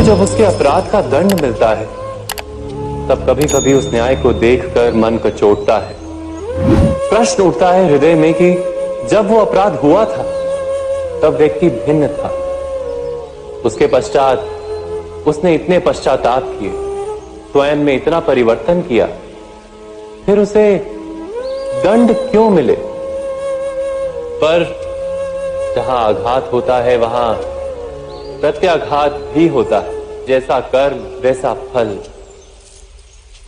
को जब उसके अपराध का दंड मिलता है तब कभी कभी उस न्याय को देखकर मन कचोटता है। प्रश्न उठता है हृदय में कि जब वो अपराध हुआ था तब व्यक्ति भिन्न था। उसके पश्चात उसने इतने पश्चाताप किए, स्वयं में इतना परिवर्तन किया, फिर उसे दंड क्यों मिले? पर जहां आघात होता है वहां प्रत्याघात भी होता है। जैसा कर्म वैसा फल।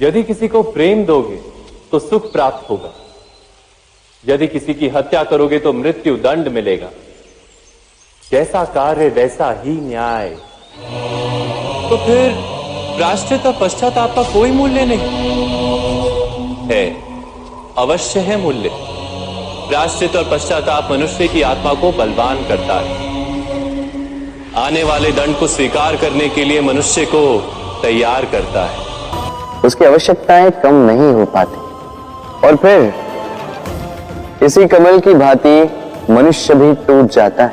यदि किसी को प्रेम दोगे तो सुख प्राप्त होगा, यदि किसी की हत्या करोगे तो मृत्यु दंड मिलेगा। जैसा कार्य वैसा ही न्याय। तो फिर प्रायश्चित और पश्चाताप का कोई मूल्य नहीं है? अवश्य है मूल्य। प्रायश्चित और पश्चाताप मनुष्य की आत्मा को बलवान करता है। आने वाले दंड को स्वीकार करने के लिए मनुष्य को तैयार करता है। उसकी आवश्यकताएं कम नहीं हो पाती और फिर इसी कमल की भांति मनुष्य भी टूट जाता है।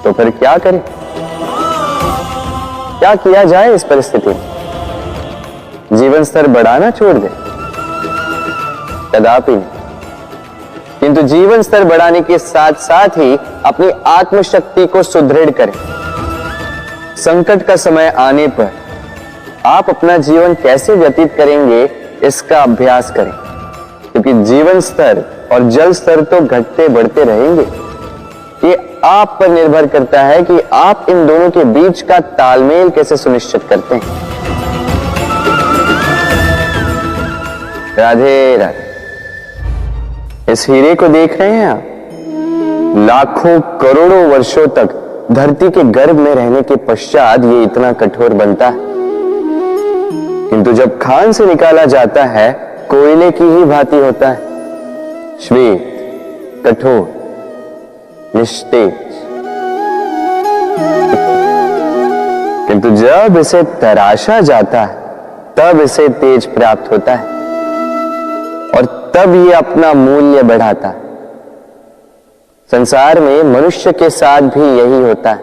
तो फिर क्या करें? क्या किया जाए इस परिस्थिति में? जीवन स्तर बढ़ाना छोड़ दे? कदापि नहीं। किंतु जीवन स्तर बढ़ाने के साथ साथ ही अपनी आत्मशक्ति को सुदृढ़ करें। संकट का समय आने पर आप अपना जीवन कैसे व्यतीत करेंगे इसका अभ्यास करें, क्योंकि जीवन स्तर और जल स्तर तो घटते बढ़ते रहेंगे। ये आप पर निर्भर करता है कि आप इन दोनों के बीच का तालमेल कैसे सुनिश्चित करते हैं। राधे राधे। इस हीरे को देख रहे हैं आप? लाखों करोड़ों वर्षों तक धरती के गर्भ में रहने के पश्चात ये इतना कठोर बनता है, किंतु जब खान से निकाला जाता है कोयले की ही भांति होता है, श्वेत, कठोर, निस्तेज। किंतु जब इसे तराशा जाता है तब इसे तेज प्राप्त होता है और तब ये अपना मूल्य बढ़ाता है। संसार में मनुष्य के साथ भी यही होता है।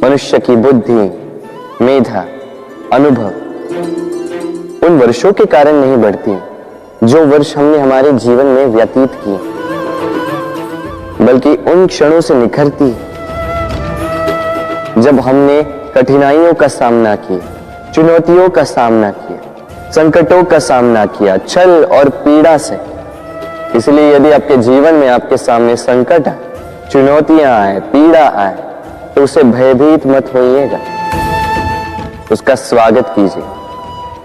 मनुष्य की बुद्धि, मेधा, अनुभव उन वर्षों के कारण नहीं बढ़ती जो वर्ष हमने हमारे जीवन में व्यतीत किए, बल्कि उन क्षणों से निखरती है जब हमने कठिनाइयों का सामना किया, चुनौतियों का सामना किया, संकटों का सामना किया, छल और पीड़ा से। इसलिए यदि आपके जीवन में आपके सामने संकट आए, चुनौतियां आए, पीड़ा आए, तो उसे भयभीत मत होइएगा, उसका स्वागत कीजिए,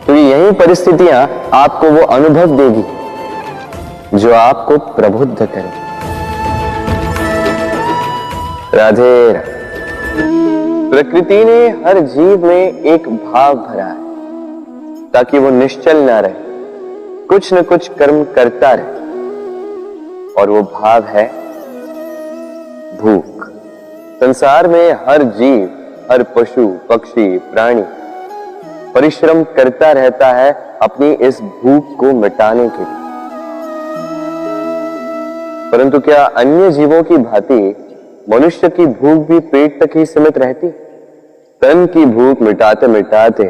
क्योंकि यही परिस्थितियां आपको वो अनुभव देगी जो आपको प्रबुद्ध करे। राधे राधे। प्रकृति ने हर जीव में एक भाव भरा है ताकि वो निश्चल ना रहे, कुछ न कुछ कर्म करता रहे, और वो भाव है भूख। संसार में हर जीव, हर पशु, पक्षी, प्राणी परिश्रम करता रहता है अपनी इस भूख को मिटाने के लिए। परंतु क्या अन्य जीवों की भांति मनुष्य की भूख भी पेट तक ही सीमित रहती? तन की भूख मिटाते मिटाते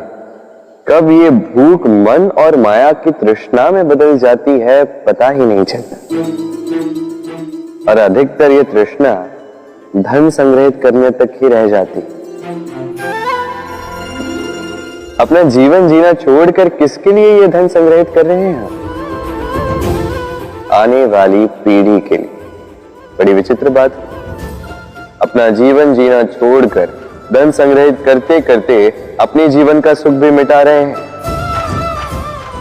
कब ये भूख मन और माया की तृष्णा में बदल जाती है पता ही नहीं चलता। और अधिकतर ये तृष्णा धन संग्रहित करने तक ही रह जाती। अपना जीवन जीना छोड़कर किसके लिए ये धन संग्रहित कर रहे हैं? आने वाली पीढ़ी के लिए। बड़ी विचित्र बात है। अपना जीवन जीना छोड़कर धन संग्रहित करते करते अपने जीवन का सुख भी मिटा रहे हैं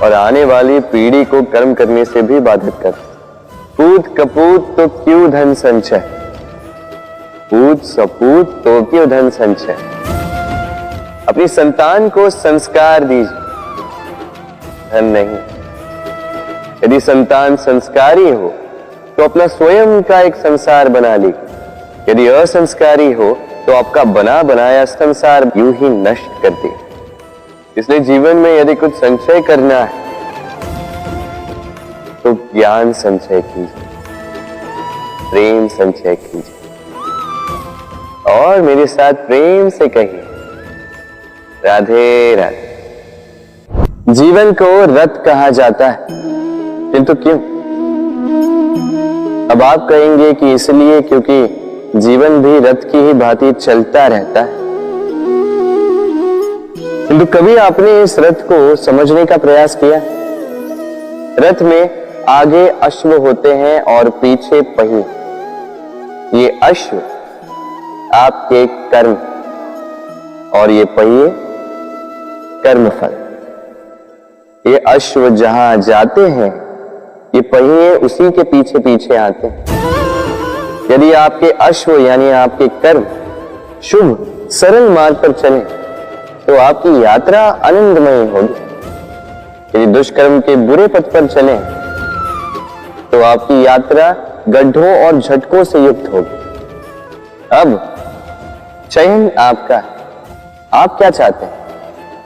और आने वाली पीढ़ी को कर्म करने से भी बाधित करते। पूत कपूत तो क्यों धन संचय, पूत सपूत तो क्यों धन संचय। अपनी संतान को संस्कार दीजिए, धन नहीं। यदि संतान संस्कारी हो तो अपना स्वयं का एक संसार बना लीजिए। यदि असंस्कारी हो तो आपका बना बनाया संसार यूं ही नष्ट कर दे। इसलिए जीवन में यदि कुछ संचय करना है तो ज्ञान संचय कीजिए, प्रेम संचय कीजिए, और मेरे साथ प्रेम से कहिए, राधे राधे। जीवन को रथ कहा जाता है, किंतु क्यों? अब आप कहेंगे कि इसलिए क्योंकि जीवन भी रथ की ही भांति चलता रहता है। किंतु कभी आपने इस रथ को समझने का प्रयास किया? रथ में आगे अश्व होते हैं और पीछे पहिए। ये अश्व आपके कर्म और ये पहिए कर्मफल। ये अश्व जहां जाते हैं, ये पहिए उसी के पीछे पीछे आते हैं। यदि आपके अश्व यानी आपके कर्म शुभ सरल मार्ग पर चले तो आपकी यात्रा आनंदमय होगी। यदि दुष्कर्म के बुरे पथ पर चले तो आपकी यात्रा गड्ढों और झटकों से युक्त होगी। अब चयन आपका है, आप क्या चाहते हैं?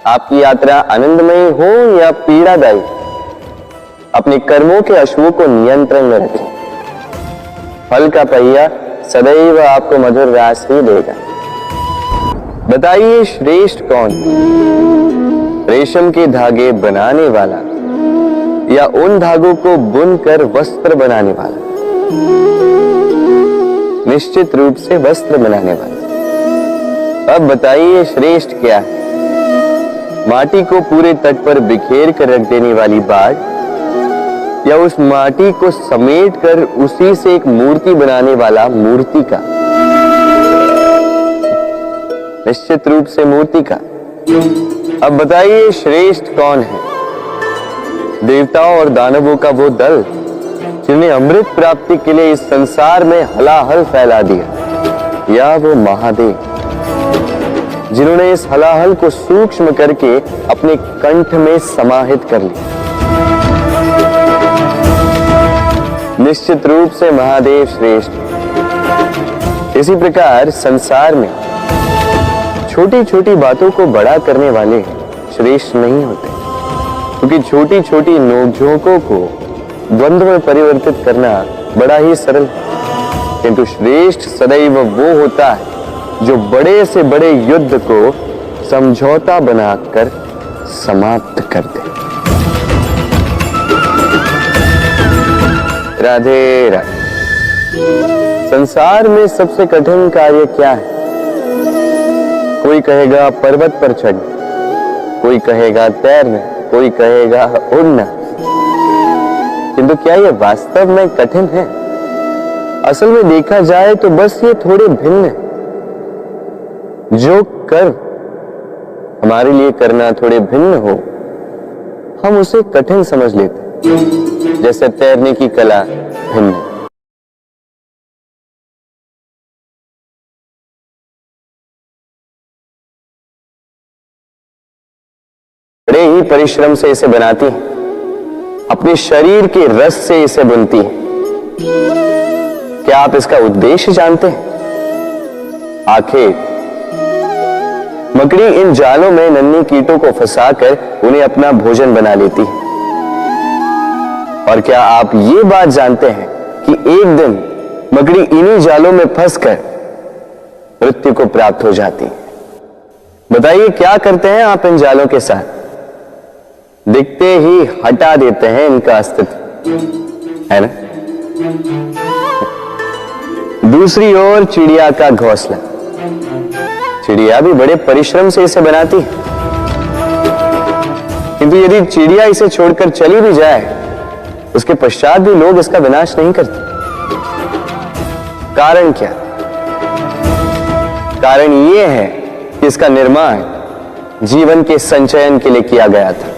आपकी यात्रा आनंदमयी हो या पीड़ादायी? अपने कर्मों के अश्वों को नियंत्रण में रखें। फल का पहिया सदैव आपको मधुर रास ही देगा। बताइए श्रेष्ठ कौन? रेशम के धागे बनाने वाला या उन धागों को बुनकर वस्त्र बनाने वाला? निश्चित रूप से वस्त्र बनाने वाला। अब बताइए श्रेष्ठ क्या है? माटी को पूरे तट पर बिखेर कर रख देने वाली बाढ़ या उस माटी को समेट कर उसी से एक मूर्ति बनाने वाला मूर्ति का? निश्चित रूप से मूर्ति का। अब बताइए श्रेष्ठ कौन है? देवताओं और दानवों का वो दल जिन्हें अमृत प्राप्ति के लिए इस संसार में हलाहल फैला दिया, या वो महादेव जिन्होंने इस हलाहल को सूक्ष्म करके अपने कंठ में समाहित कर लिया? निश्चित रूप से महादेव श्रेष्ठ। इसी प्रकार संसार में छोटी छोटी बातों को बड़ा करने वाले श्रेष्ठ नहीं होते, क्योंकि छोटी छोटी नोकझोंकों को द्वंद्व में परिवर्तित करना बड़ा ही सरल है। किंतु श्रेष्ठ सदैव वो होता है जो बड़े से बड़े युद्ध को समझौता बनाकर समाप्त कर दे। राधे राधे। संसार में सबसे कठिन कार्य क्या है? कोई कहेगा पर्वत पर चढ़ना, कोई कहेगा तैरना, कोई कहेगा उड़ना। किंतु क्या यह वास्तव में कठिन है? असल में देखा जाए तो बस ये थोड़े भिन्न है। जो कर्म हमारे लिए करना थोड़े भिन्न हो, हम उसे कठिन समझ लेते हैं। जैसे तैरने की कला भिन्न है। बड़े ही परिश्रम से इसे बनाती है, अपने शरीर के रस से इसे बुनती है। क्या आप इसका उद्देश्य जानते हैं? आखिर मकड़ी इन जालों में नन्ही कीटों को फंसाकर उन्हें अपना भोजन बना लेती है। और क्या आप ये बात जानते हैं कि एक दिन मकड़ी इन्हीं जालों में फंसकर मृत्यु को प्राप्त हो जाती है? बताइए क्या करते हैं आप इन जालों के साथ? दिखते ही हटा देते हैं इनका अस्तित्व, है ना? दूसरी ओर चिड़िया का घोंसला। चिड़िया भी बड़े परिश्रम से इसे बनाती है, किंतु यदि चिड़िया इसे छोड़कर चली भी जाए, उसके पश्चात भी लोग इसका विनाश नहीं करते। कारण क्या? कारण यह है कि इसका निर्माण जीवन के संचयन के लिए किया गया था,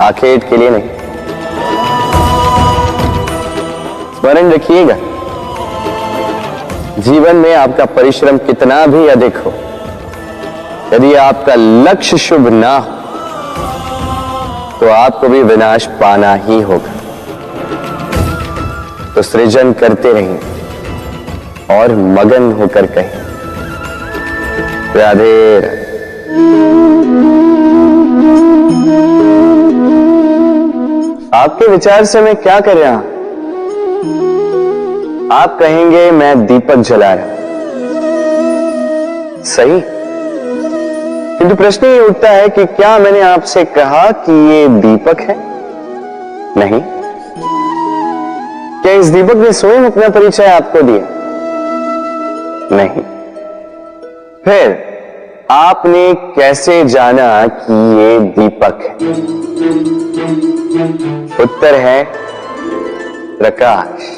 आखेट के लिए नहीं। स्मरण रखिएगा, जीवन में आपका परिश्रम कितना भी अधिक हो, यदि आपका लक्ष्य शुभ ना हो तो आपको भी विनाश पाना ही होगा। तो सृजन करते रहिए और मगन होकर कहें राधे राधे। आपके विचार से मैं क्या कर रहा हूं? आप कहेंगे मैं दीपक जला रहा। सही, किंतु प्रश्न ये उठता है कि क्या मैंने आपसे कहा कि ये दीपक है? नहीं। क्या इस दीपक ने स्वयं अपना परिचय आपको दिया? नहीं। फिर आपने कैसे जाना कि ये दीपक है? उत्तर है प्रकाश,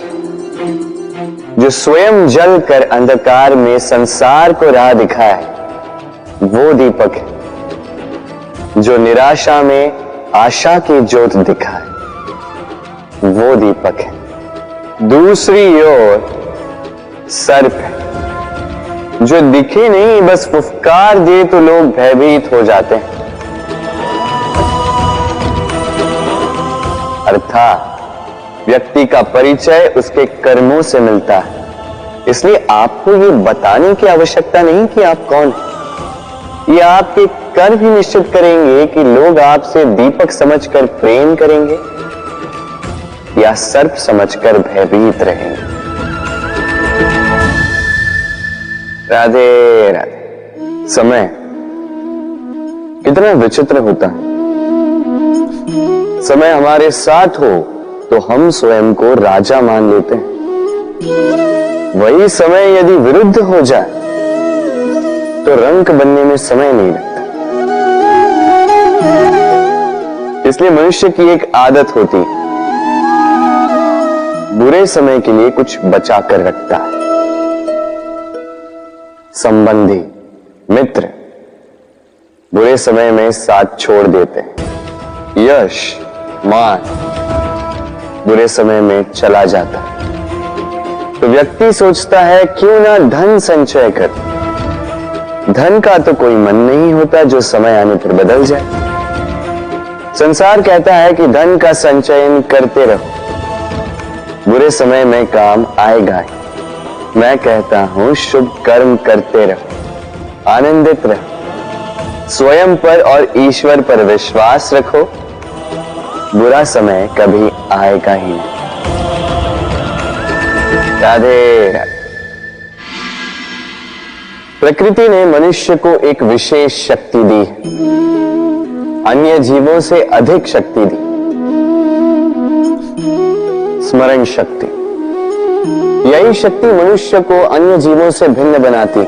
जो स्वयं जल कर अंधकार में संसार को राह दिखाए, वो दीपक है। जो निराशा में आशा की ज्योत दिखाए, वो दीपक है। दूसरी ओर सर्प है, जो दिखे नहीं, बस फुफकार दे तो लोग भयभीत हो जाते हैं। अर्थात व्यक्ति का परिचय उसके कर्मों से मिलता है। इसलिए आपको ये बताने की आवश्यकता नहीं कि आप कौन हैं। ये आपके कर्म ही निश्चित करेंगे कि लोग आपसे दीपक समझकर प्रेम करेंगे या सर्प समझकर भयभीत रहेंगे। राधे राधे। समय कितना विचित्र होता है। समय हमारे साथ हो तो हम स्वयं को राजा मान लेते हैं। वही समय यदि विरुद्ध हो जाए तो रंक बनने में समय नहीं लगता। इसलिए मनुष्य की एक आदत होती है, बुरे समय के लिए कुछ बचा कर रखता है। संबंधी, मित्र बुरे समय में साथ छोड़ देते हैं। यश, मान बुरे समय में चला जाता है। तो व्यक्ति सोचता है क्यों ना धन संचय कर। धन का तो कोई मन नहीं होता जो समय आने पर बदल जाए। संसार कहता है कि धन का संचयन करते रहो, बुरे समय में काम आएगा ही। मैं कहता हूं शुभ कर्म करते रहो, आनंदित रहो, स्वयं पर और ईश्वर पर विश्वास रखो, बुरा समय कभी आएगा ही नहीं। राधे राधे। प्रकृति ने मनुष्य को एक विशेष शक्ति दी है, अन्य जीवों से अधिक शक्ति दी, स्मरण शक्ति। यही शक्ति मनुष्य को अन्य जीवों से भिन्न बनाती,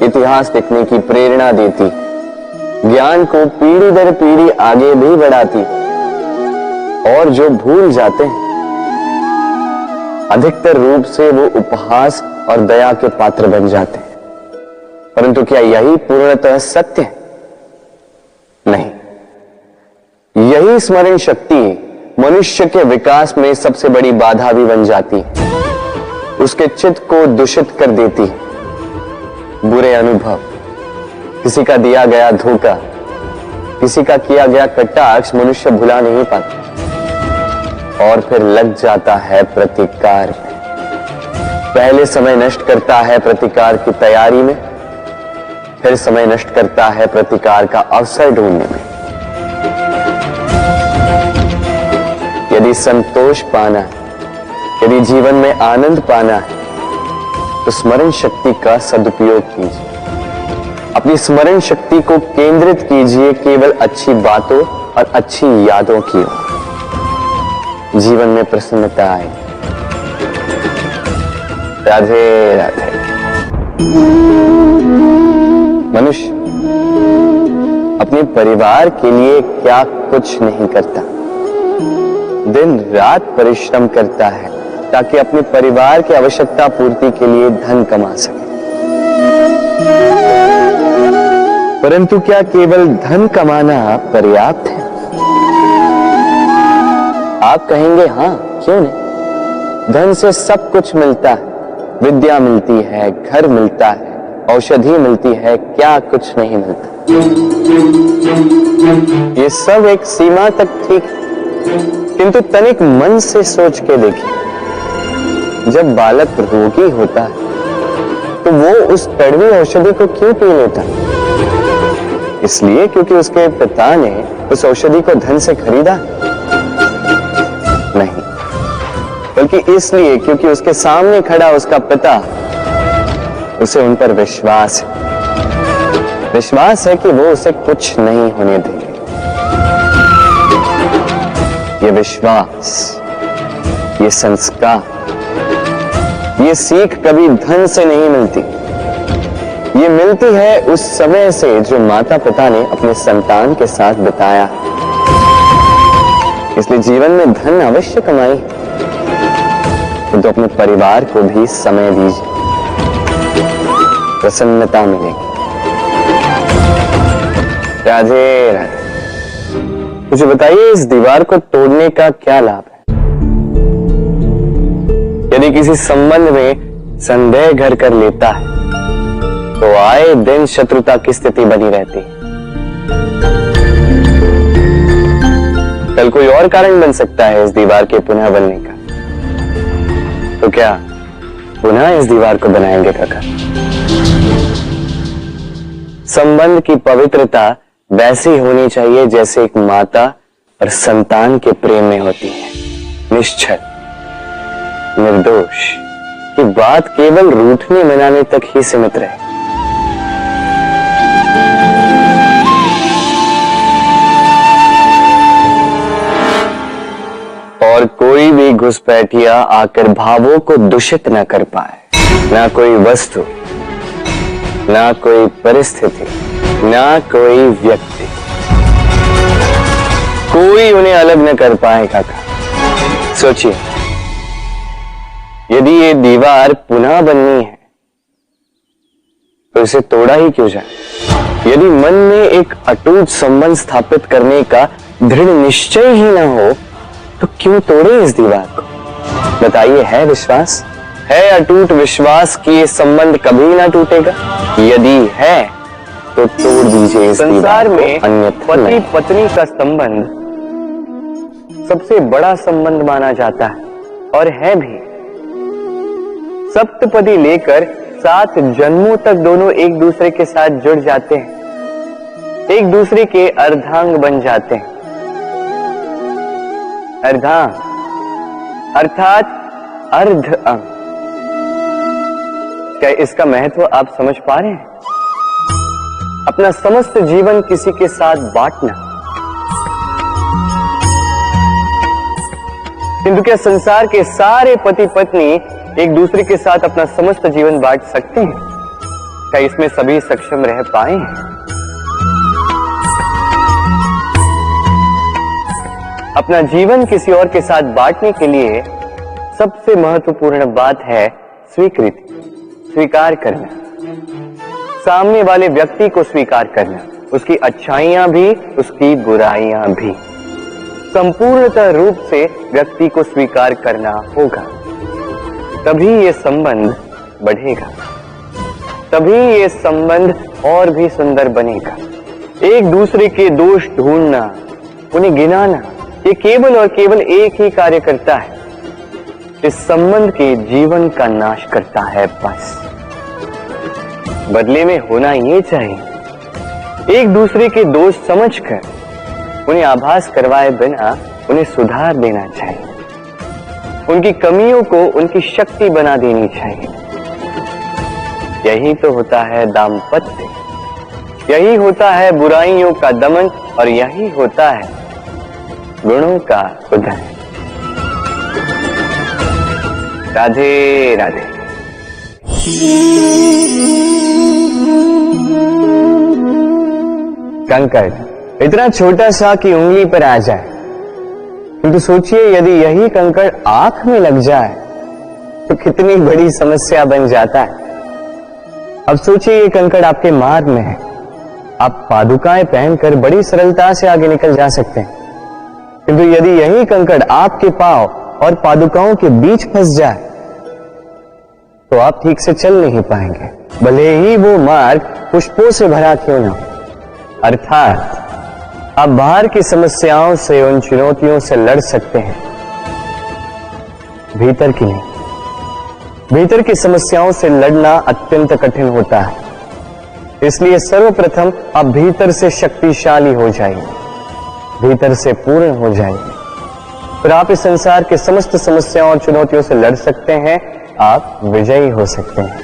इतिहास लिखने की प्रेरणा देती, ज्ञान को पीढ़ी दर पीढ़ी आगे भी बढ़ाती। और जो भूल जाते हैं अधिकतर रूप से वो उपहास और दया के पात्र बन जाते हैं। परंतु क्या यही पूर्णतः सत्य है? नहीं। यही स्मरण शक्ति मनुष्य के विकास में सबसे बड़ी बाधा भी बन जाती है, उसके चित्त को दूषित कर देती है। बुरे अनुभव, किसी का दिया गया धोखा, किसी का किया गया कटाक्ष मनुष्य भुला नहीं पाता और फिर लग जाता है प्रतिकार में। पहले समय नष्ट करता है प्रतिकार की तैयारी में, फिर समय नष्ट करता है प्रतिकार का अवसर ढूंढने में। यदि संतोष पाना है, यदि जीवन में आनंद पाना है, तो स्मरण शक्ति का सदुपयोग कीजिए। अपनी स्मरण शक्ति को केंद्रित कीजिए केवल अच्छी बातों और अच्छी यादों की ओर। जीवन में प्रसन्नता आए। राधे राधे। मनुष्य अपने परिवार के लिए क्या कुछ नहीं करता, दिन रात परिश्रम करता है ताकि अपने परिवार की आवश्यकता पूर्ति के लिए धन कमा सके। परंतु क्या केवल धन कमाना पर्याप्त है? आप कहेंगे हां, क्यों नहीं। धन से सब कुछ मिलता है, विद्या मिलती है, घर मिलता है, औषधि मिलती है, क्या कुछ नहीं मिलता। ये सब एक सीमा तक ठीक है, किंतु तनिक मन से सोच के देखिए, जब बालक रोगी होता है तो वो उस कड़वी औषधि को क्यों पी लेता है? इसलिए क्योंकि उसके पिता ने उस औषधि को धन से खरीदा? नहीं, बल्कि इसलिए क्योंकि उसके सामने खड़ा उसका पिता, उसे उन पर विश्वास है। विश्वास है कि वो उसे कुछ नहीं होने देंगे। ये विश्वास, ये संस्कार, ये सीख कभी धन से नहीं मिलती। ये मिलती है उस समय से जो माता पिता ने अपने संतान के साथ बिताया। इसलिए जीवन में धन अवश्य कमाई, तो अपने परिवार को भी समय दीजिए, प्रसन्नता मिलेगी। राधे राधे। मुझे बताइए, इस दीवार को तोड़ने का क्या लाभ है? यदि किसी संबंध में संदेह घर कर लेता है तो आए दिन शत्रुता की स्थिति बनी रहती। कल कोई और कारण बन सकता है इस दीवार के पुनः बनने का। तो क्या पुनः इस दीवार को बनाएंगे काका? संबंध की पवित्रता वैसी होनी चाहिए जैसे एक माता और संतान के प्रेम में होती है, निश्चल, निर्दोष, कि बात केवल रूठने मनाने तक ही सीमित रहे। और कोई भी घुसपैठिया आकर भावों को दूषित न कर पाए। ना कोई वस्तु, ना कोई परिस्थिति, ना कोई व्यक्ति, कोई उन्हें अलग न कर पाए काका। सोचिए, यदि ये दीवार पुनः बननी है तो इसे तोड़ा ही क्यों जाए? यदि मन में एक अटूट संबंध स्थापित करने का दृढ़ निश्चय ही ना हो तो क्यों तोड़े इस दीवार को? बताइए, है विश्वास, है अटूट विश्वास कि ये संबंध कभी ना टूटेगा? यदि है तो तोड़ दीजिए इस संसार में। पति पत्नी का संबंध सबसे बड़ा संबंध माना जाता है और है भी। सप्तपदी लेकर 7 जन्मों तक दोनों एक दूसरे के साथ जुड़ जाते हैं, एक दूसरे के अर्धांग बन जाते हैं। अर्धांग अर्थात अर्ध अंग। क्या इसका महत्व आप समझ पा रहे हैं? अपना समस्त जीवन किसी के साथ बांटना। किंतु क्या संसार के सारे पति पत्नी एक दूसरे के साथ अपना समस्त जीवन बांट सकते हैं? क्या इसमें सभी सक्षम रह पाए हैं? अपना जीवन किसी और के साथ बांटने के लिए सबसे महत्वपूर्ण बात है स्वीकृति, स्वीकार करना। सामने वाले व्यक्ति को स्वीकार करना, उसकी अच्छाइयां भी, उसकी बुराइयां भी। संपूर्णतः रूप से व्यक्ति को स्वीकार करना होगा, तभी ये संबंध बढ़ेगा, तभी ये संबंध और भी सुंदर बनेगा। एक दूसरे के दोष ढूंढना, उन्हें गिनाना, ये केवल और केवल एक ही कार्य करता है, इस संबंध के जीवन का नाश करता है। बस बदले में होना ये चाहिए, एक दूसरे के दोष समझकर उन्हें आभास करवाए बिना उन्हें सुधार देना चाहिए, उनकी कमियों को उनकी शक्ति बना देनी चाहिए। यही तो होता है दाम्पत्य, यही होता है बुराइयों का दमन और यही होता है गुणों का उदय। राधे राधे। कंकड़ इतना छोटा सा कि उंगली पर आ जाए, किंतु सोचिए यदि यही कंकड़ आंख में लग जाए तो कितनी बड़ी समस्या बन जाता है। अब सोचिए ये कंकड़ आपके मार्ग में है, आप पादुकाएं पहनकर बड़ी सरलता से आगे निकल जा सकते हैं, किंतु यदि यही कंकड़ आपके पांव और पादुकाओं के बीच फंस जाए तो आप ठीक से चल नहीं पाएंगे, भले ही वो मार्ग पुष्पों से भरा क्यों ना। अर्थात आप बाहर की समस्याओं से, उन चुनौतियों से लड़ सकते हैं, भीतर की नहीं। भीतर की समस्याओं से लड़ना अत्यंत कठिन होता है, इसलिए सर्वप्रथम आप भीतर से शक्तिशाली हो जाइए, भीतर से पूर्ण हो जाइए, फिर आप इस संसार के समस्त समस्याओं और चुनौतियों से लड़ सकते हैं, आप विजयी हो सकते हैं।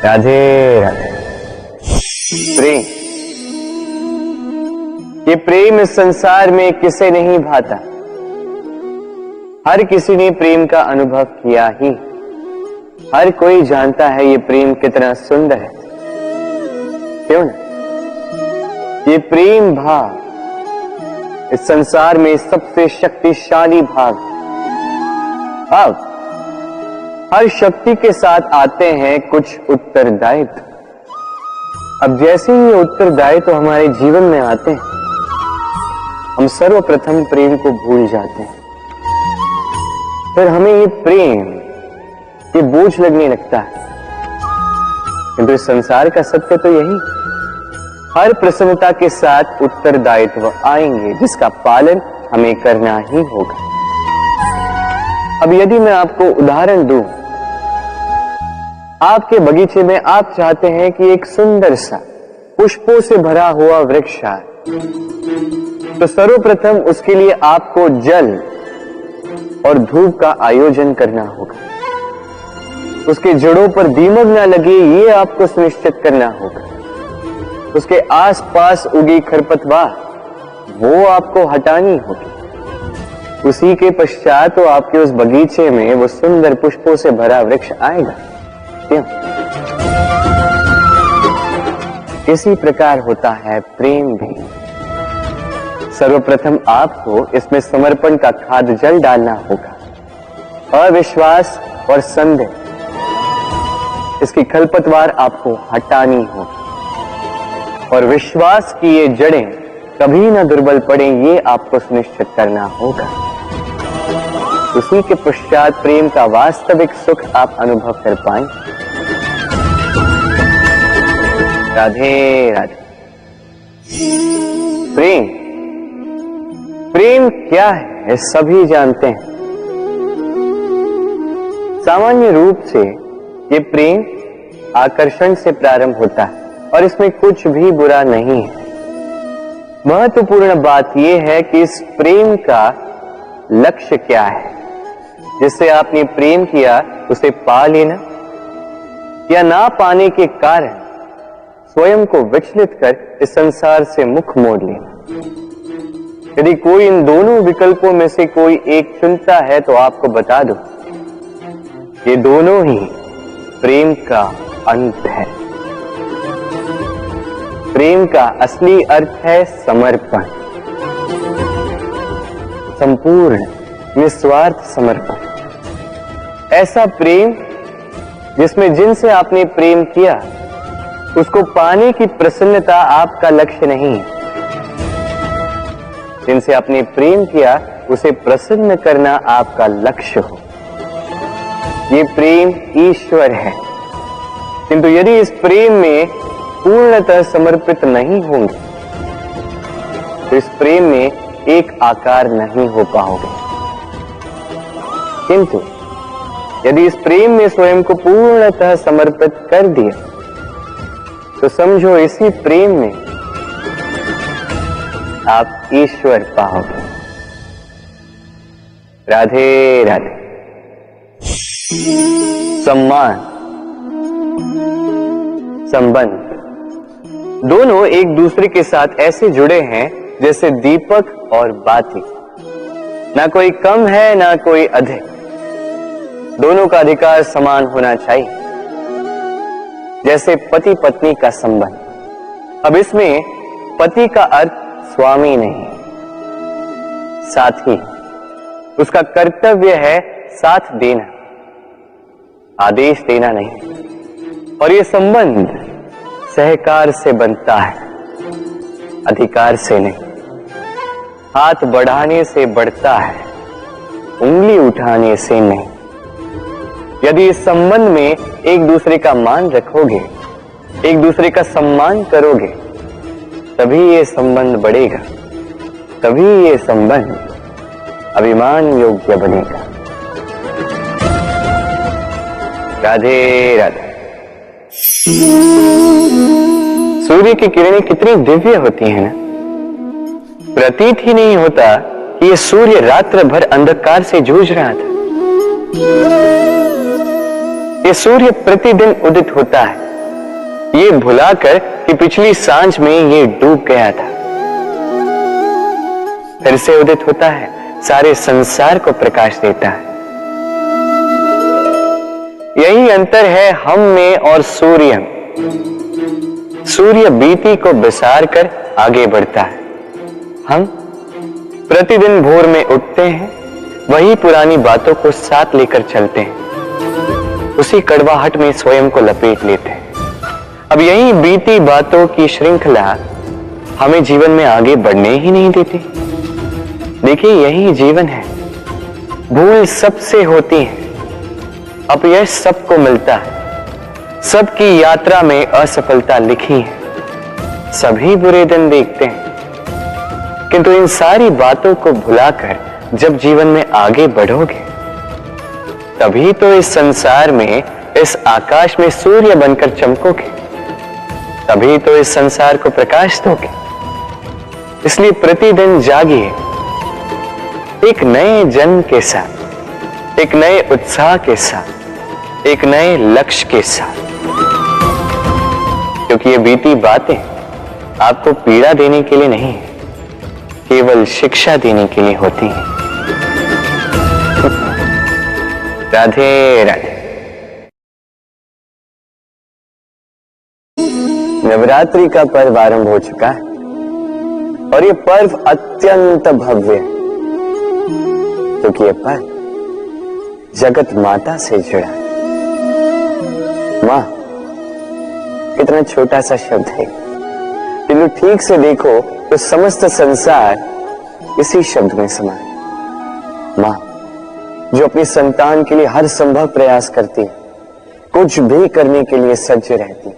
राधे राधे। प्रेम, ये प्रेम इस संसार में किसे नहीं भाता। हर किसी ने प्रेम का अनुभव किया ही। हर कोई जानता है ये प्रेम कितना सुंदर है, क्यों ना? ये प्रेम भाव इस संसार में सबसे शक्तिशाली भाव। अब हर शक्ति के साथ आते हैं कुछ उत्तरदायित्व। अब जैसे ही ये उत्तरदायित्व हमारे जीवन में आते हैं, हम सर्वप्रथम प्रेम को भूल जाते हैं। फिर हमें ये प्रेम, ये बोझ लगने लगता है। किंतु इस संसार का सत्य तो यही, हर प्रसन्नता के साथ उत्तरदायित्व आएंगे जिसका पालन हमें करना ही होगा। अब यदि मैं आपको उदाहरण दूं, आपके बगीचे में आप चाहते हैं कि एक सुंदर सा पुष्पों से भरा हुआ वृक्ष आए, तो सर्वप्रथम उसके लिए आपको जल और धूप का आयोजन करना होगा। उसके जड़ों पर दीमक ना लगे, ये आपको सुनिश्चित करना होगा। उसके आसपास उगी खरपतवार, वो आपको हटानी होगी। उसी के पश्चात तो आपके उस बगीचे में वो सुंदर पुष्पों से भरा वृक्ष आएगा। क्यों? इसी प्रकार होता है प्रेम भी। सर्वप्रथम आपको इसमें समर्पण का खाद जल डालना होगा। अविश्वास और संदेह, इसकी खरपतवार आपको हटानी होगी और विश्वास की ये जड़ें कभी ना दुर्बल पड़े, ये आपको सुनिश्चित करना होगा। उसी के पश्चात प्रेम का वास्तविक सुख आप अनुभव कर पाएंगे। राधे राधे। प्रेम, प्रेम क्या है सभी जानते हैं। सामान्य रूप से ये प्रेम आकर्षण से प्रारंभ होता है और इसमें कुछ भी बुरा नहीं है। महत्वपूर्ण बात यह है कि इस प्रेम का लक्ष्य क्या है। जिससे आपने प्रेम किया उसे पा लेना या ना पाने के कारण स्वयं को विचलित कर इस संसार से मुख मोड़ लेना। यदि कोई इन दोनों विकल्पों में से कोई एक चुनता है तो आपको बता दो, ये दोनों ही प्रेम का अंत है। प्रेम का असली अर्थ है समर्पण, संपूर्ण निस्वार्थ समर्पण। ऐसा प्रेम जिसमें जिनसे आपने प्रेम किया उसको पाने की प्रसन्नता आपका लक्ष्य नहीं है। जिनसे आपने प्रेम किया उसे प्रसन्न करना आपका लक्ष्य हो। ये प्रेम ईश्वर है। किंतु यदि इस प्रेम में पूर्णतः समर्पित नहीं होंगे तो इस प्रेम में एक आकार नहीं हो पाओगे। किंतु यदि इस प्रेम में स्वयं को पूर्णतः समर्पित कर दिया तो समझो इसी प्रेम में आप ईश्वर पाओगे। राधे राधे। सम्मान, संबंध दोनों एक दूसरे के साथ ऐसे जुड़े हैं जैसे दीपक और बाती। ना कोई कम है ना कोई अधिक, दोनों का अधिकार समान होना चाहिए। जैसे पति पत्नी का संबंध। अब इसमें पति का अर्थ स्वामी नहीं, साथी। उसका कर्तव्य है साथ देना, आदेश देना नहीं। और ये संबंध सहकार से बनता है, अधिकार से नहीं। हाथ बढ़ाने से बढ़ता है, उंगली उठाने से नहीं। यदि इस संबंध में एक दूसरे का मान रखोगे, एक दूसरे का सम्मान करोगे, तभी ये संबंध बढ़ेगा, तभी ये संबंध अभिमान योग्य बनेगा। राधे राधे। सूर्य की किरणें कितनी दिव्य होती हैं ना। प्रतीत ही नहीं होता कि ये सूर्य रात्र भर अंधकार से जूझ रहा था। ये सूर्य प्रतिदिन उदित होता है, ये भुलाकर कि पिछली सांझ में ये डूब गया था, फिर से उदित होता है, सारे संसार को प्रकाश देता है। यही अंतर है हम में और सूर्य में। सूर्य बीती को बिसार कर आगे बढ़ता है, हम प्रतिदिन भोर में उठते हैं, वही पुरानी बातों को साथ लेकर चलते हैं, उसी कड़वाहट में स्वयं को लपेट लेते हैं। अब यही बीती बातों की श्रृंखला हमें जीवन में आगे बढ़ने ही नहीं देती। देखिए, यही जीवन है। भूल सबसे होती है, अपयश सबको मिलता है, सबकी यात्रा में असफलता लिखी है, सभी बुरे दिन देखते हैं। किंतु इन सारी बातों को भुलाकर जब जीवन में आगे बढ़ोगे, तभी तो इस संसार में, इस आकाश में सूर्य बनकर चमकोगे, तभी तो इस संसार को प्रकाश दोगे। इसलिए प्रतिदिन जागिए, एक नए जन्म के साथ, एक नए उत्साह के साथ, एक नए लक्ष्य के साथ, क्योंकि ये बीती बातें आपको पीड़ा देने के लिए नहीं है, केवल शिक्षा देने के लिए होती हैं। राधे राधे। नवरात्रि का पर्व आरंभ हो चुका है और ये पर्व अत्यंत भव्य है, क्योंकि ये पर्व जगत माता से जुड़ा है। मां कितना छोटा सा शब्द है, किंतु ठीक से देखो तो समस्त संसार इसी शब्द में समा है। मां जो अपनी संतान के लिए हर संभव प्रयास करती है, कुछ भी करने के लिए सज्ज रहती है।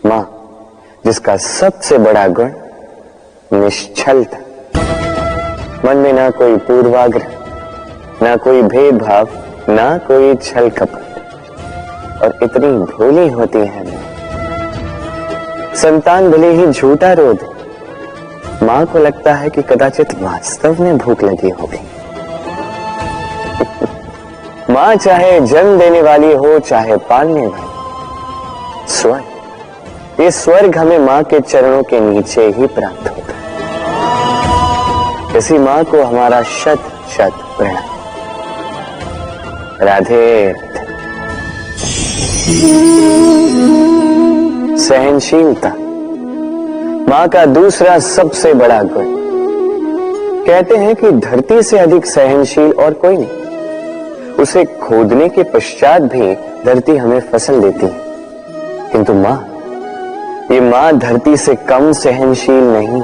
मां जिसका सबसे बड़ा गुण निश्चलता, मन में ना कोई पूर्वाग्रह, ना कोई भेदभाव, ना कोई छल कपट, और इतनी भोली होती है मां। संतान भले ही झूठा रो दे, मां को लगता है कि कदाचित वास्तव में भूख लगी होगी। मां चाहे जन्म देने वाली हो, चाहे पालने वाली, स्वर्ग, ये स्वर्ग हमें मां के चरणों के नीचे ही प्राप्त होता है। इसी मां को हमारा शत शत प्रणाम। राधे। सहनशीलता मां का दूसरा सबसे बड़ा गुण। कहते हैं कि धरती से अधिक सहनशील और कोई नहीं। उसे खोदने के पश्चात भी धरती हमें फसल देती है, किंतु मां, ये मां धरती से कम सहनशील नहीं।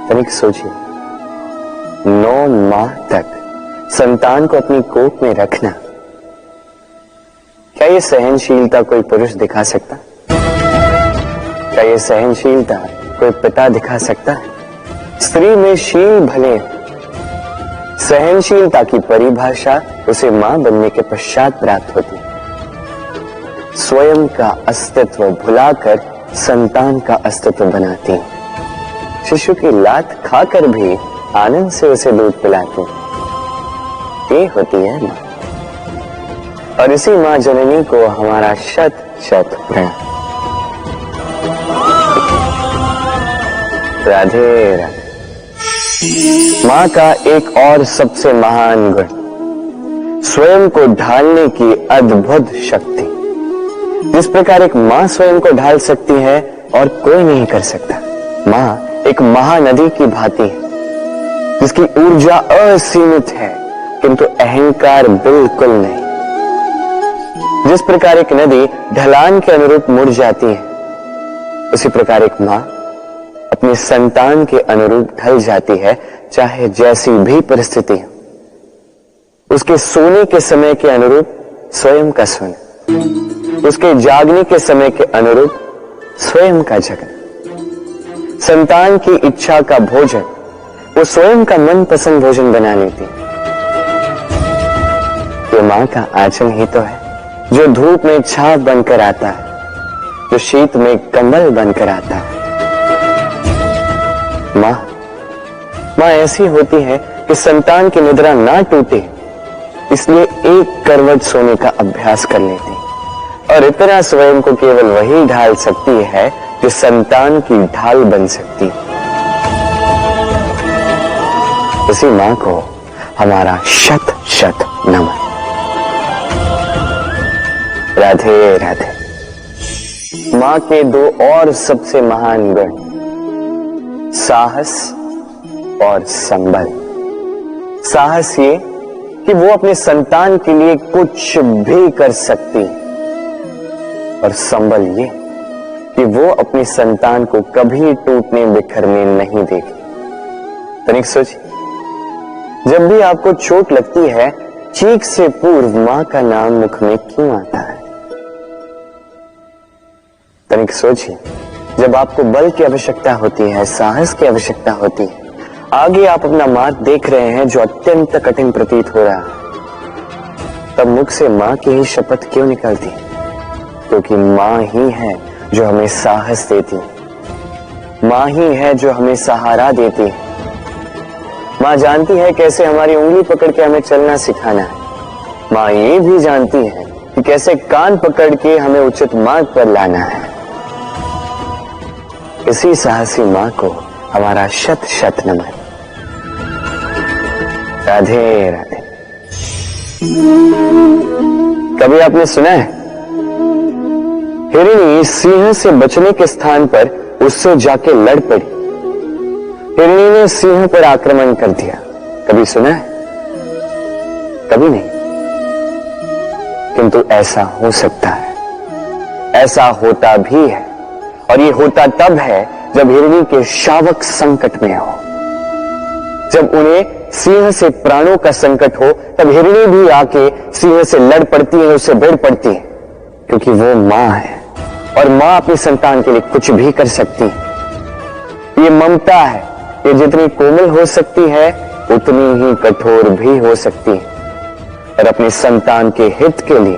तनिक सोचिए, 9 माह तक संतान को अपनी कोख में रखना, क्या ये सहनशीलता कोई पुरुष दिखा सकता? क्या ये सहनशीलता कोई पिता दिखा सकता है? स्त्री में शील भले, सहनशीलता की परिभाषा उसे मां बनने के पश्चात प्राप्त होती है। स्वयं का अस्तित्व भुलाकर संतान का अस्तित्व बनाती है। शिशु की लात खाकर भी आनंद से उसे दूध पिलाती है। ये होती है मां, और इसी मां जननी को हमारा शत शत प्रणाम। राधे राधे। मां का एक और सबसे महान गुण, स्वयं को ढालने की अद्भुत शक्ति। जिस प्रकार एक मां स्वयं को ढाल सकती है और कोई नहीं कर सकता। मां एक महानदी की भांति है, जिसकी ऊर्जा असीमित है, किंतु अहंकार बिल्कुल नहीं। जिस प्रकार एक नदी ढलान के अनुरूप मुड़ जाती है, उसी प्रकार एक मां अपनी संतान के अनुरूप ढल जाती है, चाहे जैसी भी परिस्थिति हो। उसके सोने के समय के अनुरूप स्वयं का सोना, उसके जागने के समय के अनुरूप स्वयं का जगना। संतान की इच्छा का भोजन वो स्वयं का मनपसंद भोजन बना लेती। ये मां का आंचल ही तो है, जो धूप में छाप बनकर आता है, जो शीत में कंबल बनकर आता है। मां ऐसी होती है कि संतान की निद्रा ना टूटे, इसलिए एक करवट सोने का अभ्यास कर लेती और इतना स्वयं को केवल वही ढाल सकती है जो संतान की ढाल बन सकती है। उसी मां को हमारा शत शत नमन। राधे राधे। मां के दो और सबसे महान गुण, साहस और संबल। साहस ये कि वो अपने संतान के लिए कुछ भी कर सकती है, और संबल ये कि वो अपनी संतान को कभी टूटने बिखरने नहीं देगी। तनिक सोचिए, जब भी आपको चोट लगती है, चीख से पूर्व मां का नाम मुख में क्यों आता है? तनिक सोचिए, जब आपको बल की आवश्यकता होती है, साहस की आवश्यकता होती है, आगे आप अपना मार्ग देख रहे हैं जो अत्यंत कठिन प्रतीत हो रहा है, तब मुख से मां की ही शपथ क्यों निकलती? क्योंकि मां ही है जो हमें साहस देती है, मां ही है जो हमें सहारा देती है। मां जानती है कैसे हमारी उंगली पकड़ के हमें चलना सिखाना है। मां ये भी जानती है कि कैसे कान पकड़ के हमें उचित मार्ग पर लाना है। इसी साहसी मां को हमारा शत शत नमन। राधे राधे। कभी आपने सुना है, हिरणी सिंह से बचने के स्थान पर उससे जाके लड़ पड़ी। हिरणी ने सिंह पर आक्रमण कर दिया। कभी सुना है? कभी नहीं। किंतु ऐसा हो सकता है, ऐसा होता भी है, और ये होता तब है जब हिरणी के शावक संकट में हो। जब उन्हें सिंह से प्राणों का संकट हो, तब हिरणी भी आके सिंह से लड़ पड़ती है, उससे भिड़ पड़ती है, क्योंकि वो मां है और मां अपनी संतान के लिए कुछ भी कर सकती है। ये ममता है, ये जितनी कोमल हो सकती है उतनी ही कठोर भी हो सकती है, और अपनी संतान के हित के लिए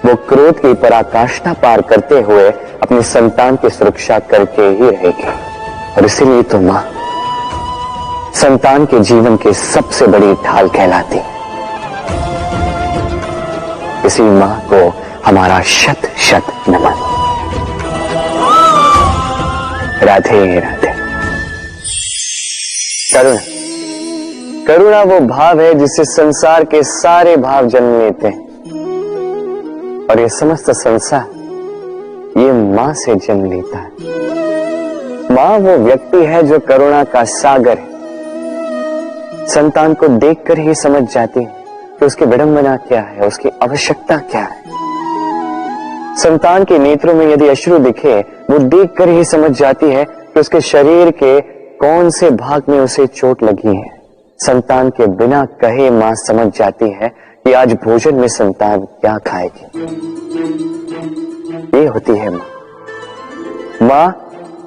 वो क्रोध की पराकाष्ठा पार करते हुए अपनी संतान की सुरक्षा करके ही रहेगी। और इसीलिए तो मां संतान के जीवन की सबसे बड़ी ढाल कहलाती है। इसी मां को हमारा शत शत नमन। राधे राधे। करुणा, करुणा वो भाव है जिससे संसार के सारे भाव जन्म लेते हैं, और ये समस्त संसार ये मां से जन्म लेता है। मां वो व्यक्ति है जो करुणा का सागर है। संतान को देखकर ही समझ जाती है कि उसकी विडंबना क्या है, उसकी आवश्यकता क्या है। संतान के नेत्रों में यदि अश्रु दिखे, वो देखकर ही समझ जाती है कि उसके शरीर के कौन से भाग में उसे चोट लगी है। संतान के बिना कहे मां समझ जाती है कि आज भोजन में संतान क्या खाएगी। ये होती है मां। मां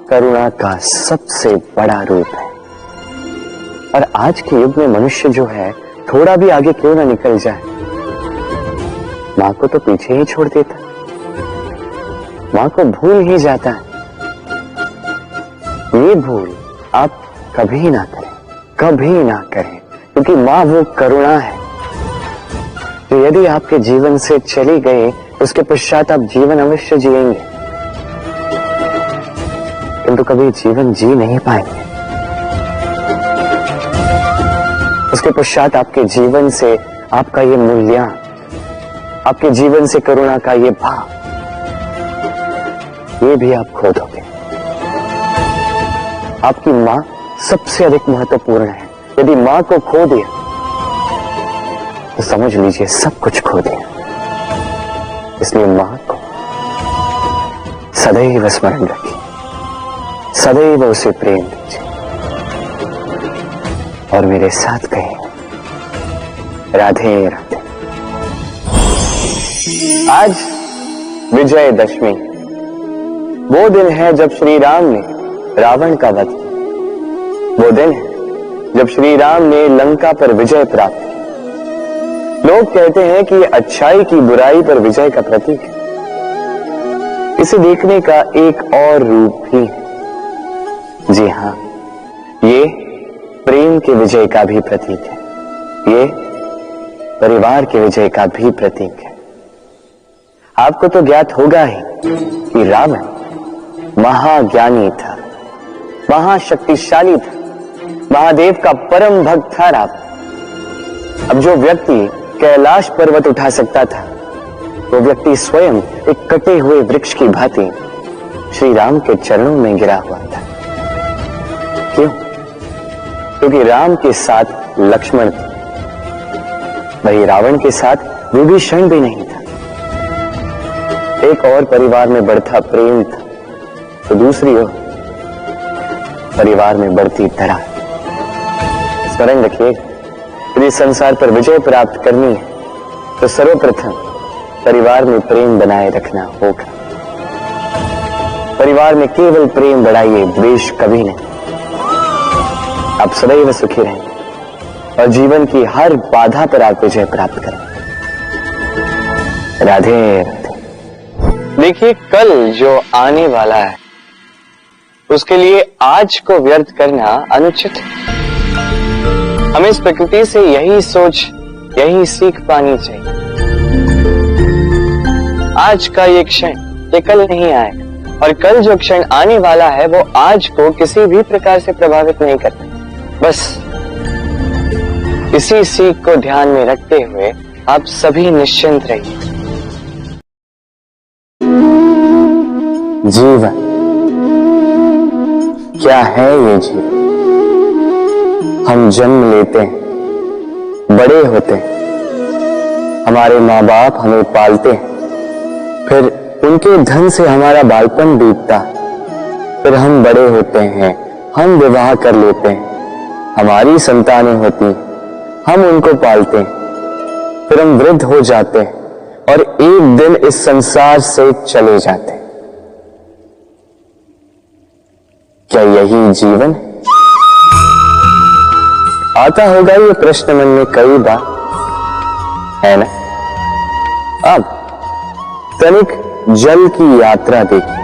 करुणा का सबसे बड़ा रूप है। और आज के युग में मनुष्य जो है, थोड़ा भी आगे क्यों ना निकल जाए, मां को तो पीछे ही छोड़ देता, मां को भूल ही जाता है। ये भूल आप कभी ना करें, कभी ना करें, क्योंकि मां वो करुणा है जो यदि आपके जीवन से चली गई, उसके पश्चात आप जीवन अवश्य जिएंगे, किंतु कभी जीवन जी नहीं पाएंगे। उसके पश्चात आपके जीवन से आपका ये मूल्यांकन, आपके जीवन से करुणा का ये भाव, ये भी आप खो दोगे। आपकी मां सबसे अधिक महत्वपूर्ण है। यदि मां को खो दिया तो समझ लीजिए सब कुछ खो दिया। इसलिए मां को सदैव स्मरण रखिए, सदैव उसे प्रेम दीजिए, और मेरे साथ कहिए राधे राधे। आज विजयदशमी, वो दिन है जब श्री राम ने रावण का वध किया। वो दिन है जब श्री राम ने लंका पर विजय प्राप्त की। लोग कहते हैं कि ये अच्छाई की बुराई पर विजय का प्रतीक है। इसे देखने का एक और रूप भी है। जी हां, ये प्रेम के विजय का भी प्रतीक है, ये परिवार के विजय का भी प्रतीक है। आपको तो ज्ञात होगा ही कि रावण महाज्ञानी था, महाशक्तिशाली था, महादेव का परम भक्त था रावण। अब जो व्यक्ति कैलाश पर्वत उठा सकता था, वो व्यक्ति स्वयं एक कटे हुए वृक्ष की भांति श्री राम के चरणों में गिरा हुआ था। क्यों? क्योंकि राम के साथ लक्ष्मण थे, वही रावण के साथ विभीषण भी नहीं था। एक और परिवार में बढ़ता प्रेम था, तो दूसरी ओर परिवार में बढ़ती तरह। स्मरण रखिए, यदि संसार पर विजय प्राप्त करनी है तो सर्वप्रथम परिवार में प्रेम बनाए रखना होगा। परिवार में केवल प्रेम बढ़ाइए, द्वेष कभी नहीं। आप सदैव सुखी रहें और जीवन की हर बाधा पर आप विजय प्राप्त करें। राधे राधे। देखिए, कल जो आने वाला है उसके लिए आज को व्यर्थ करना अनुचित है। हमें इस प्रकृति से यही सोच, यही सीख पानी चाहिए। आज का ये क्षण ये कल नहीं आएगा, और कल जो क्षण आने वाला है वो आज को किसी भी प्रकार से प्रभावित नहीं करता। बस इसी सीख को ध्यान में रखते हुए आप सभी निश्चिंत रहिए। जीवन क्या है ये जीवन? हम जन्म लेते हैं, बड़े होते हैं, हमारे माँ बाप हमें पालते हैं, फिर उनके धन से हमारा बालपन बीतता, फिर हम बड़े होते हैं, हम विवाह कर लेते हैं, हमारी संतानें होती हैं, हम उनको पालते हैं, फिर हम वृद्ध हो जाते हैं और एक दिन इस संसार से चले जाते हैं। क्या यही जीवन है? आता होगा ये प्रश्न मन में कई बार, है ना? अब तनिक जल की यात्रा देखिए।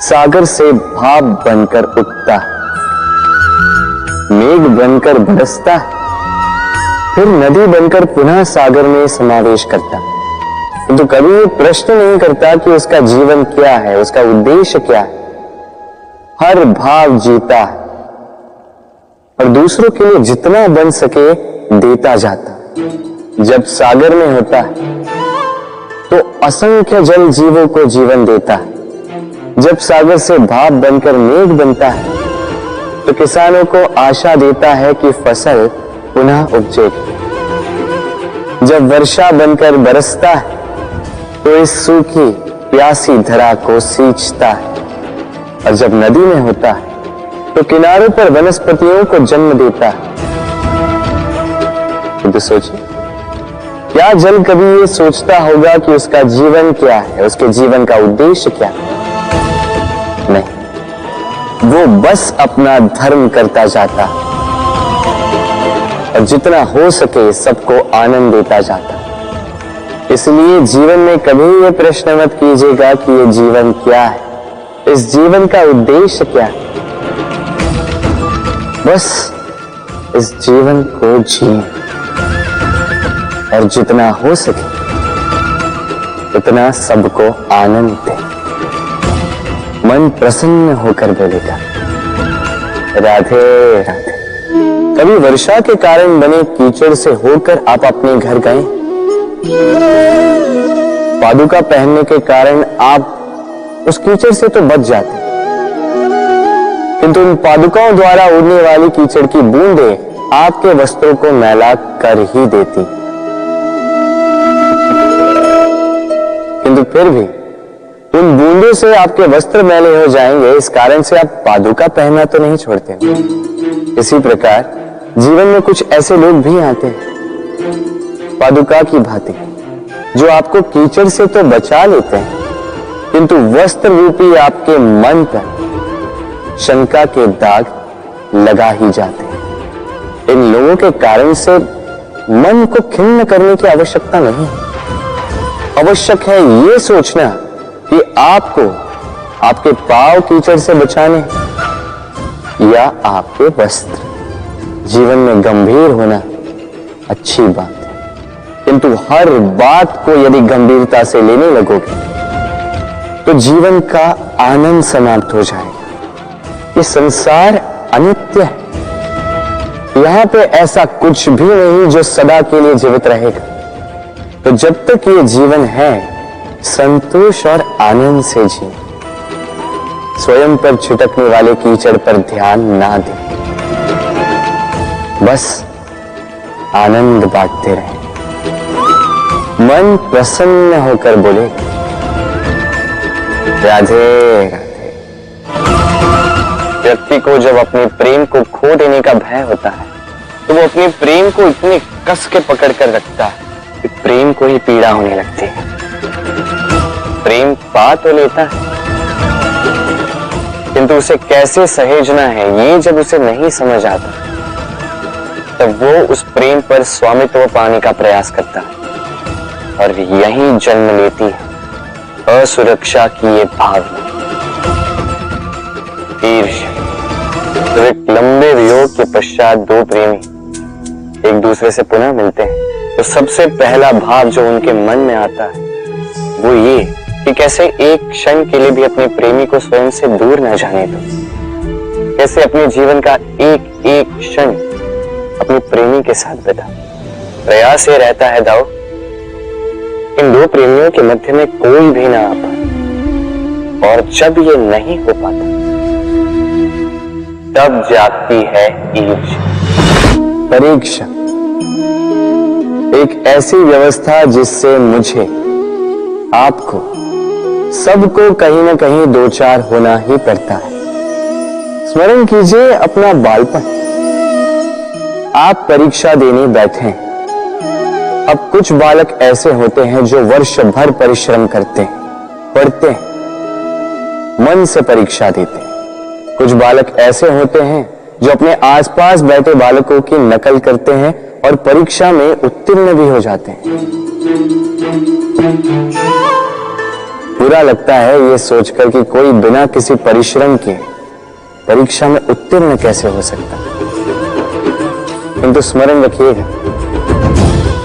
सागर से भाप बनकर उठता है, मेघ बनकर बरसता है, फिर नदी बनकर पुनः सागर में समावेश करता है। किंतु कभी ये प्रश्न नहीं करता कि उसका जीवन क्या है, उसका उद्देश्य क्या है। हर भाव जीता है और दूसरों के लिए जितना बन सके देता जाता। जब सागर में होता है तो असंख्य जल जीवों को जीवन देता है। जब सागर से भाप बनकर मेघ बनता है तो किसानों को आशा देता है कि फसल पुनः उपजेगी। जब वर्षा बनकर बरसता है तो इस सूखी प्यासी धरा को सींचता है। और जब नदी में होता है तो किनारों पर वनस्पतियों को जन्म देता है। तो सोचिए, क्या जल कभी ये सोचता होगा कि उसका जीवन क्या है, उसके जीवन का उद्देश्य क्या है? नहीं, वो बस अपना धर्म करता जाता और जितना हो सके सबको आनंद देता जाता। इसलिए जीवन में कभी ये प्रश्न मत कीजिएगा कि ये जीवन क्या है, इस जीवन का उद्देश्य क्या है। बस इस जीवन को जिए और जितना हो सके उतना सबको आनंद दे। मन प्रसन्न होकर बोलेगा राधे राधे। कभी वर्षा के कारण बने कीचड़ से होकर आप अपने घर गए? पादुका पहनने के कारण आप उस कीचड़ से तो बच जाते, किंतु उन पादुकाओं द्वारा उड़ने वाली कीचड़ की बूंदें आपके वस्त्रों को मैला कर ही देती। किंतु फिर भी उन बूंदों से आपके वस्त्र मैले हो जाएंगे, इस कारण से आप पादुका पहनना तो नहीं छोड़ते। इसी प्रकार जीवन में कुछ ऐसे लोग भी आते हैं पादुका की भांति, जो आपको कीचड़ से तो बचा लेते हैं, किंतु वस्त्र रूपी आपके मन पर शंका के दाग लगा ही जाते हैं। इन लोगों के कारण से मन को खिन्न करने की आवश्यकता नहीं है। आवश्यक है ये सोचना कि आपको आपके पांव कीचड़ से बचाने या आपके वस्त्र। जीवन में गंभीर होना अच्छी बात है। किंतु हर बात को यदि गंभीरता से लेने लगोगे तो जीवन का आनंद समाप्त हो जाएगा। ये संसार अनित्य है, यहां पे ऐसा कुछ भी नहीं जो सदा के लिए जीवित रहेगा। तो जब तक ये जीवन है, संतोष और आनंद से जिए। स्वयं पर छिटकने वाले कीचड़ पर ध्यान ना दें, बस आनंद बांटते रहें। मन प्रसन्न होकर बोले राधे राधे। व्यक्ति को जब अपने प्रेम को खो देने का भय होता है तो वो अपने प्रेम को इतने कस के पकड़ कर रखता है कि प्रेम को ही पीड़ा होने लगती है। प्रेम पा तो लेता है किंतु उसे कैसे सहेजना है ये जब उसे नहीं समझ आता तब वो उस प्रेम पर स्वामित्व पाने का प्रयास करता है और यही जन्म लेती है असुरक्षा की ये भावना, ईर्ष्या। तो एक लंबे वियोग के पश्चात दो प्रेमी एक दूसरे से पुनः मिलते हैं तो सबसे पहला भाव जो उनके मन में आता है वो ये कि कैसे एक क्षण के लिए भी अपने प्रेमी को स्वयं से दूर न जाने दो, कैसे अपने जीवन का एक एक क्षण अपने प्रेमी के साथ बिता। प्रयास ये रहता है दाऊ, इन दो प्रेमियों के मध्य में कोई भी ना आ पाए और जब ये नहीं हो पाता तब जागती है ईर्ष्या। परीक्षा एक ऐसी व्यवस्था जिससे मुझे, आपको, सबको कहीं ना कहीं दो चार होना ही पड़ता है। स्मरण कीजिए अपना बालपन। आप परीक्षा देने बैठे हैं। अब कुछ बालक ऐसे होते हैं जो वर्ष भर परिश्रम करते हैं, पढ़ते हैं, मन से परीक्षा देते हैं। कुछ बालक ऐसे होते हैं जो अपने आसपास बैठे बालकों की नकल करते हैं और परीक्षा में उत्तीर्ण भी हो जाते हैं। बुरा लगता है ये सोचकर कि कोई बिना किसी परिश्रम के परीक्षा में उत्तीर्ण कैसे हो सकता है। किंतु स्मरण रखिएगा,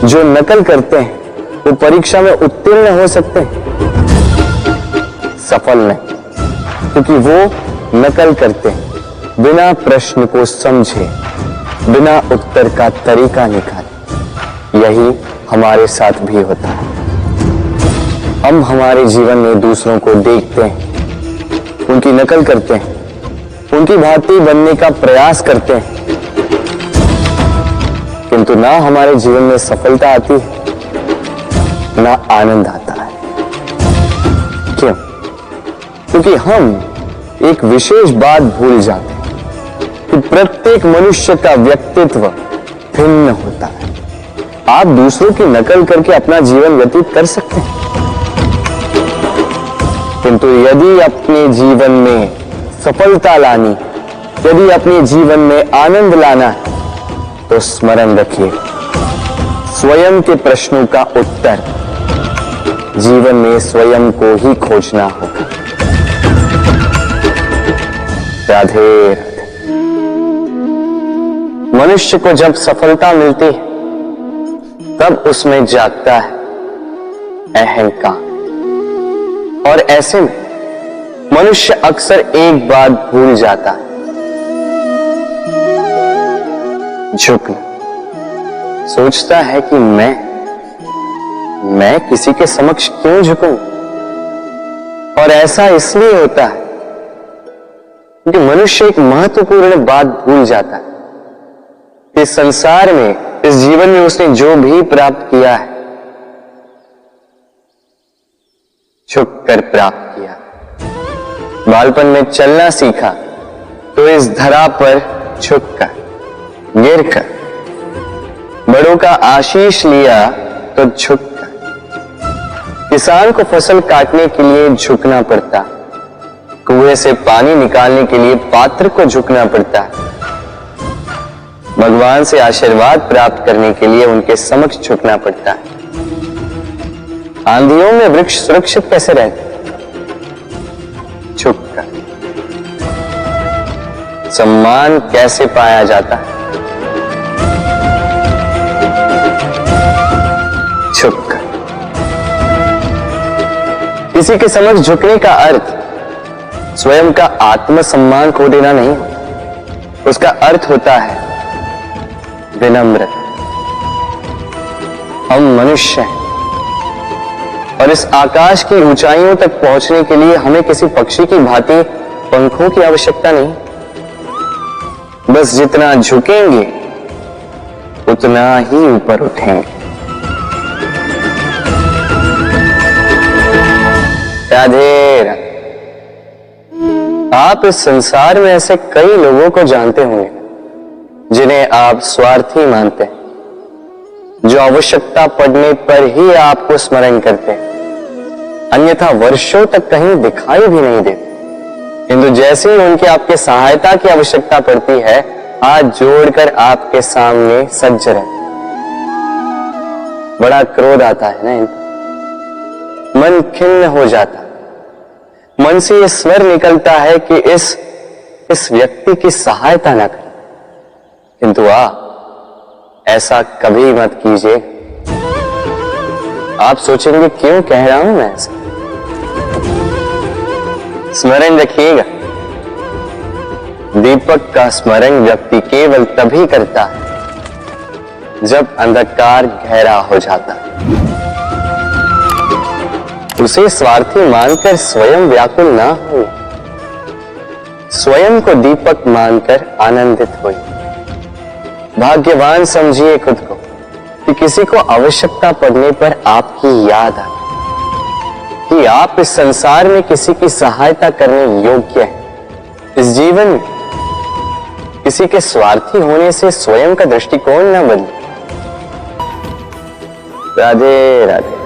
जो नकल करते हैं वो परीक्षा में उत्तीर्ण हो सकते हैं, सफल नहीं, क्योंकि वो नकल करते हैं बिना प्रश्न को समझे, बिना उत्तर का तरीका निकाले। यही हमारे साथ भी होता है। हम हमारे जीवन में दूसरों को देखते हैं, उनकी नकल करते हैं, उनकी भांति बनने का प्रयास करते हैं, किंतु ना हमारे जीवन में सफलता आती है ना आनंद आता है। क्यों? क्योंकि हम एक विशेष बात भूल जाते हैं कि प्रत्येक मनुष्य का व्यक्तित्व भिन्न होता है। आप दूसरों की नकल करके अपना जीवन व्यतीत कर सकते हैं, किंतु यदि अपने जीवन में सफलता लानी, यदि अपने जीवन में आनंद लाना है तो स्मरण रखिए, स्वयं के प्रश्नों का उत्तर जीवन में स्वयं को ही खोजना होगा। राधे राधे। मनुष्य को जब सफलता मिलती है तब उसमें जागता है अहंकार, और ऐसे में मनुष्य अक्सर एक बात भूल जाता है, झुकना। सोचता है कि मैं किसी के समक्ष क्यों झुकूं? और ऐसा इसलिए होता है क्योंकि मनुष्य एक महत्वपूर्ण बात भूल जाता है। इस संसार में, इस जीवन में उसने जो भी प्राप्त किया है झुककर प्राप्त किया। बालपन में चलना सीखा तो इस धरा पर झुककर, गिरकर। बड़ों का आशीष लिया तो झुककर। किसान को फसल काटने के लिए झुकना पड़ता, कुएं से पानी निकालने के लिए पात्र को झुकना पड़ता, भगवान से आशीर्वाद प्राप्त करने के लिए उनके समक्ष झुकना पड़ता है। आंधियों में वृक्ष सुरक्षित कैसे रहते? झुककर। सम्मान कैसे पाया जाता है? झुककर। किसी के समक्ष झुकने का अर्थ स्वयं का आत्मसम्मान खो देना नहीं, उसका अर्थ होता है विनम्रता। हम मनुष्य हैं और इस आकाश की ऊंचाइयों तक पहुंचने के लिए हमें किसी पक्षी की भांति पंखों की आवश्यकता नहीं। बस जितना झुकेंगे उतना ही ऊपर उठेंगे। राधे राधे। आप इस संसार में ऐसे कई लोगों को जानते होंगे जिन्हें आप स्वार्थी मानते हैं, जो आवश्यकता पड़ने पर ही आपको स्मरण करते हैं, अन्यथा वर्षों तक कहीं दिखाई भी नहीं देते, किंतु जैसे ही उनकी आपके सहायता की आवश्यकता पड़ती है हाथ जोड़कर आपके सामने सज्ज रहते। बड़ा क्रोध आता है ना इनको, मन खिन्न हो जाता, मन से यह स्वर निकलता है कि इस व्यक्ति की सहायता न करें, किंतु ऐसा कभी मत कीजिए। आप सोचेंगे क्यों कह रहा हूं मैं ऐसा। स्मरण रखिएगा, दीपक का स्मरण व्यक्ति केवल तभी करता है जब अंधकार गहरा हो जाता है। उसे स्वार्थी मानकर स्वयं व्याकुल ना हो, स्वयं को दीपक मानकर आनंदित होइए। भाग्यवान समझिए खुद को कि किसी को आवश्यकता पड़ने पर आपकी याद आए कि आप इस संसार में किसी की सहायता करने योग्य हैं। इस जीवन में किसी के स्वार्थी होने से स्वयं का दृष्टिकोण न बदले। राधे राधे।